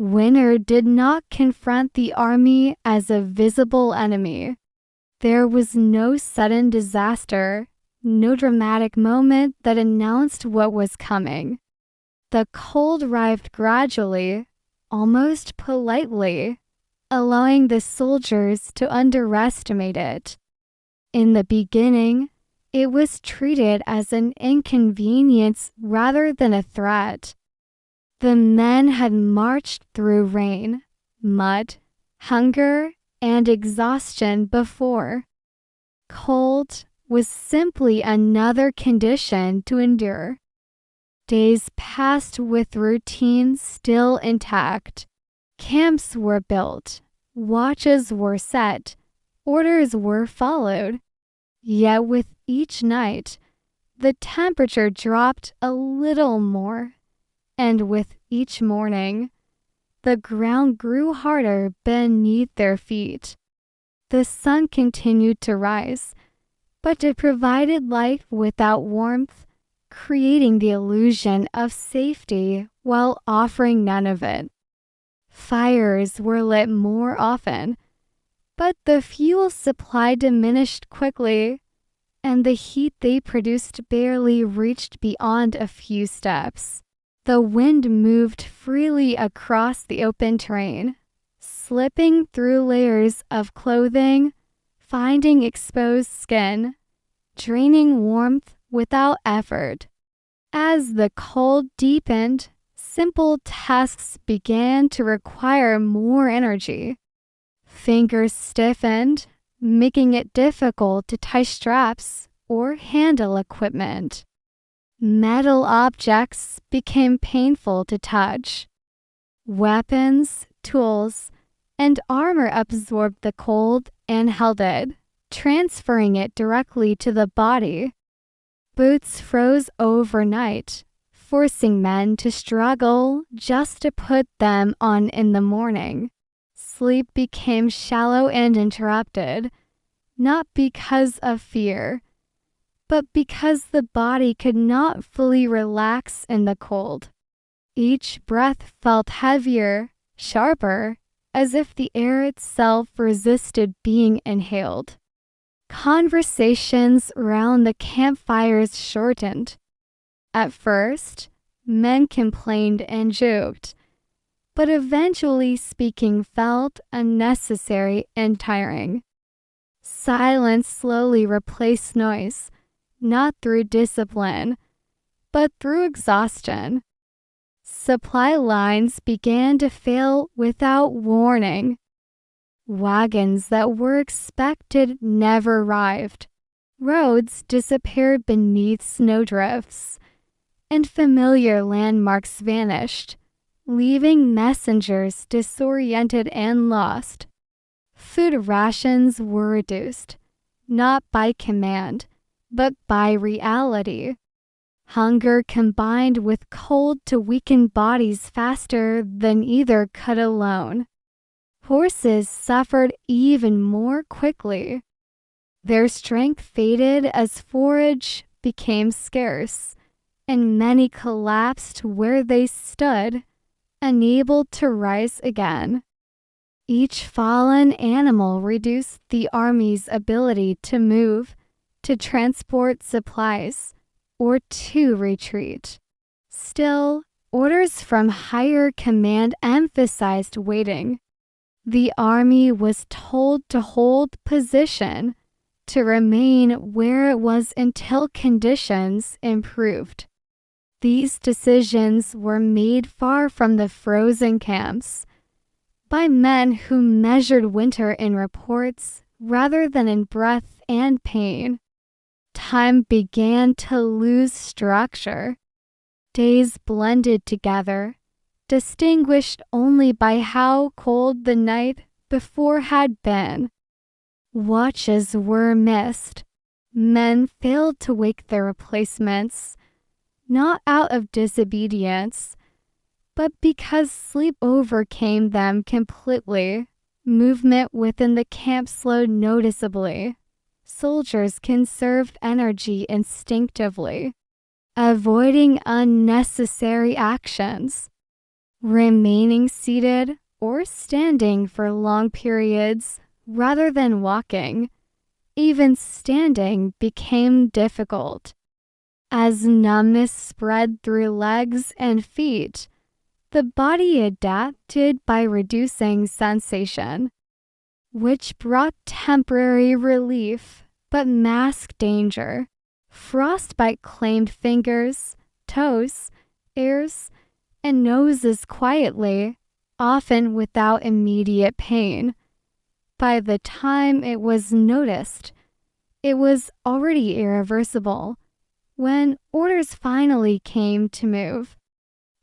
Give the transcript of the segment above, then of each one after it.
Winter did not confront the army as a visible enemy. There was no sudden disaster, no dramatic moment that announced what was coming. The cold arrived gradually, almost politely, allowing the soldiers to underestimate it. In the beginning, it was treated as an inconvenience rather than a threat. The men had marched through rain, mud, hunger, and exhaustion before. Cold was simply another condition to endure. Days passed with routine still intact. Camps were built, watches were set, orders were followed. Yet with each night, the temperature dropped a little more, and with each morning, the ground grew harder beneath their feet. The sun continued to rise, but it provided light without warmth, creating the illusion of safety while offering none of it. Fires were lit more often, but the fuel supply diminished quickly, and the heat they produced barely reached beyond a few steps. The wind moved freely across the open terrain, slipping through layers of clothing, finding exposed skin, draining warmth without effort. As the cold deepened, simple tasks began to require more energy. Fingers stiffened, making it difficult to tie straps or handle equipment. Metal objects became painful to touch. Weapons, tools, and armor absorbed the cold and held it, transferring it directly to the body. Boots froze overnight, forcing men to struggle just to put them on in the morning. Sleep became shallow and interrupted, not because of fear, but because the body could not fully relax in the cold. Each breath felt heavier, sharper, as if the air itself resisted being inhaled. Conversations around the campfires shortened. At first, men complained and joked, but eventually speaking felt unnecessary and tiring. Silence slowly replaced noise, not through discipline, but through exhaustion. Supply lines began to fail without warning. Wagons that were expected never arrived. Roads disappeared beneath snowdrifts, and familiar landmarks vanished, leaving messengers disoriented and lost. Food rations were reduced, not by command, but by reality. Hunger combined with cold to weaken bodies faster than either could alone. Horses suffered even more quickly. Their strength faded as forage became scarce, and many collapsed where they stood, unable to rise again. Each fallen animal reduced the army's ability to move, to transport supplies, or to retreat. Still, orders from higher command emphasized waiting. The army was told to hold position, to remain where it was until conditions improved. These decisions were made far from the frozen camps, by men who measured winter in reports rather than in breath and pain. Time began to lose structure. Days blended together, distinguished only by how cold the night before had been. Watches were missed. Men failed to wake their replacements, not out of disobedience, but because sleep overcame them completely. Movement within the camp slowed noticeably. Soldiers conserved energy instinctively, avoiding unnecessary actions. remaining seated or standing for long periods rather than walking. Even standing became difficult. As numbness spread through legs and feet, the body adapted by reducing sensation, which brought temporary relief but masked danger. Frostbite claimed fingers, toes, ears, and noses quietly, often without immediate pain. By the time it was noticed, it was already irreversible. When orders finally came to move,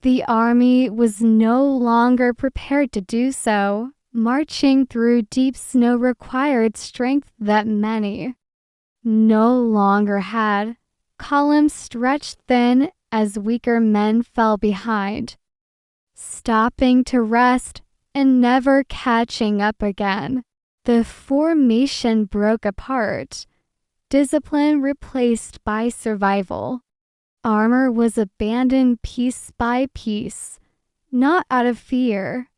the army was no longer prepared to do so. Marching through deep snow required strength that many no longer had. Columns stretched thin as weaker men fell behind, stopping to rest and never catching up again. The formation broke apart, discipline replaced by survival. Armor was abandoned piece by piece, not out of fear,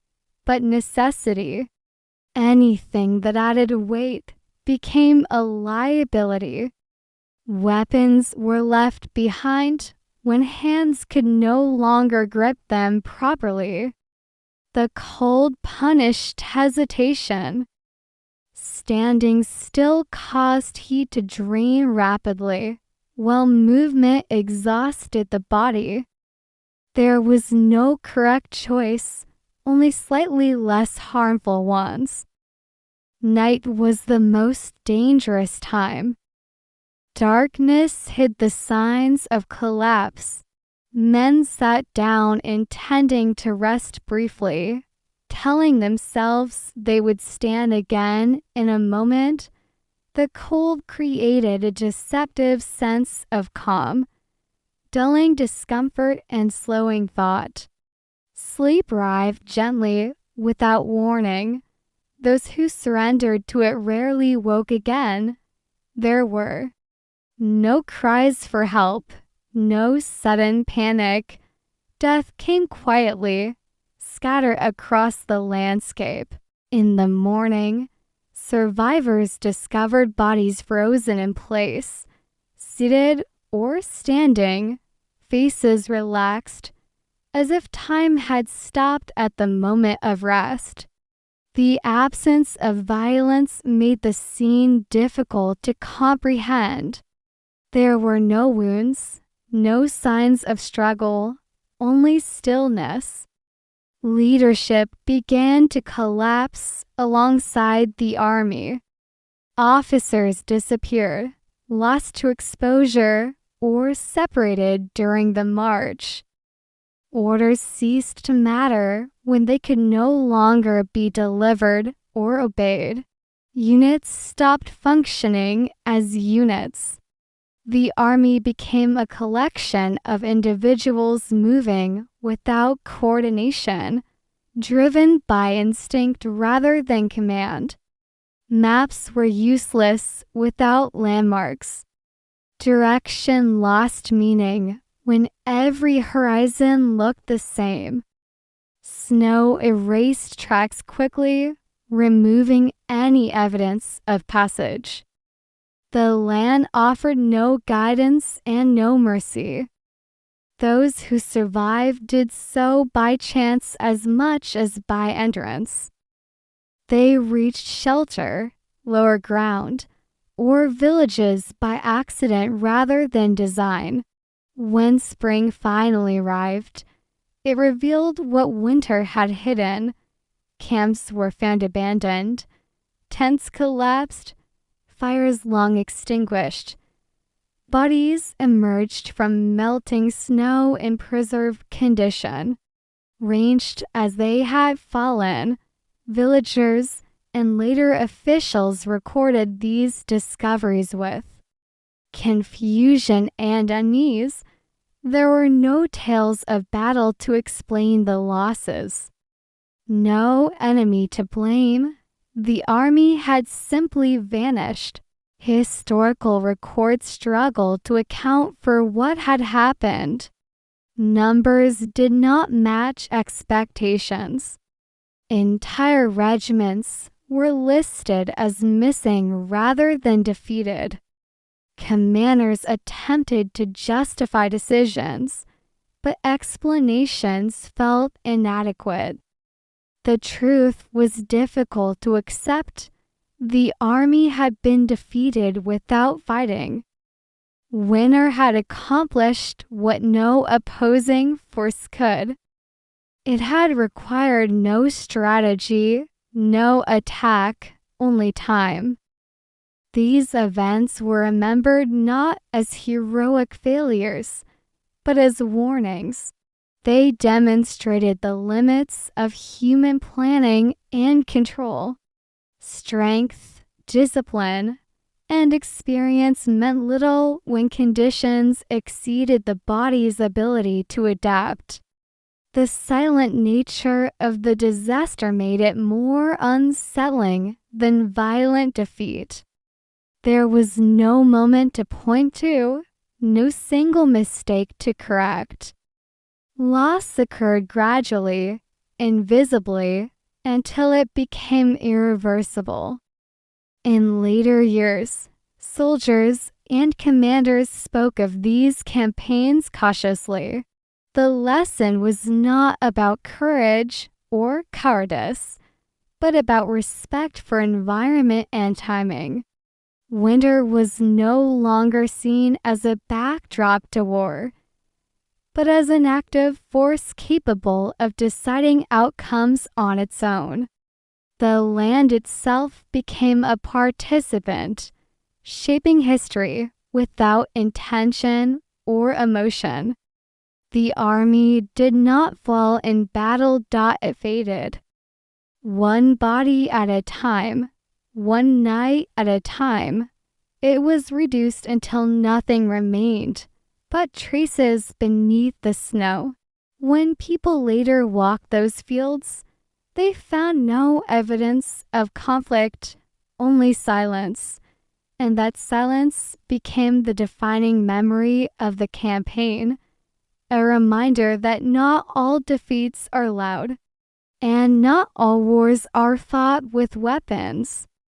but necessity. Anything that added weight became a liability. Weapons were left behind when hands could no longer grip them properly. The cold punished hesitation. Standing still caused heat to drain rapidly, while movement exhausted the body. There was no correct choice, only slightly less harmful ones. Night was the most dangerous time. Darkness hid the signs of collapse. Men sat down intending to rest briefly, telling themselves they would stand again in a moment. The cold created a deceptive sense of calm, dulling discomfort and slowing thought. Sleep arrived gently, without warning. Those who surrendered to it rarely woke again. There were no cries for help, no sudden panic. Death came quietly, scattered across the landscape. In the morning, survivors discovered bodies frozen in place, seated or standing, faces relaxed, as if time had stopped at the moment of rest. The absence of violence made the scene difficult to comprehend. There were no wounds, no signs of struggle, only stillness. Leadership began to collapse alongside the army. Officers disappeared, lost to exposure, or separated during the march. Orders ceased to matter when they could no longer be delivered or obeyed. Units stopped functioning as units. The army became a collection of individuals moving without coordination, driven by instinct rather than command. Maps were useless without landmarks. Direction lost meaning when every horizon looked the same. Snow erased tracks quickly, removing any evidence of passage. The land offered no guidance and no mercy. Those who survived did so by chance as much as by endurance. They reached shelter, lower ground, or villages by accident rather than design. When spring finally arrived, it revealed what winter had hidden. Camps were found abandoned, tents collapsed, fires long extinguished. Bodies emerged from melting snow in preserved condition, ranged as they had fallen. Villagers and later officials recorded these discoveries with confusion and unease. There were no tales of battle to explain the losses. No enemy to blame. The army had simply vanished. Historical records struggled to account for what had happened. Numbers did not match expectations. Entire regiments were listed as missing rather than defeated. Commanders attempted to justify decisions, but explanations felt inadequate. The truth was difficult to accept. The army had been defeated without fighting. Winter had accomplished what no opposing force could. It had required no strategy, no attack, only time. These events were remembered not as heroic failures, but as warnings. They demonstrated the limits of human planning and control. Strength, discipline, and experience meant little when conditions exceeded the body's ability to adapt. The silent nature of the disaster made it more unsettling than violent defeat. There was no moment to point to, no single mistake to correct. Loss occurred gradually, invisibly, until it became irreversible. In later years, soldiers and commanders spoke of these campaigns cautiously. The lesson was not about courage or cowardice, but about respect for environment and timing. Winter was no longer seen as a backdrop to war, but as an active force capable of deciding outcomes on its own. The land itself became a participant, shaping history without intention or emotion. The army did not fall in battle. It faded. One body at a time, one night at a time, it was reduced until nothing remained but traces beneath the snow. When people later walked those fields, they found no evidence of conflict, only silence, and that silence became the defining memory of the campaign, a reminder that not all defeats are loud, and not all wars are fought with weapons.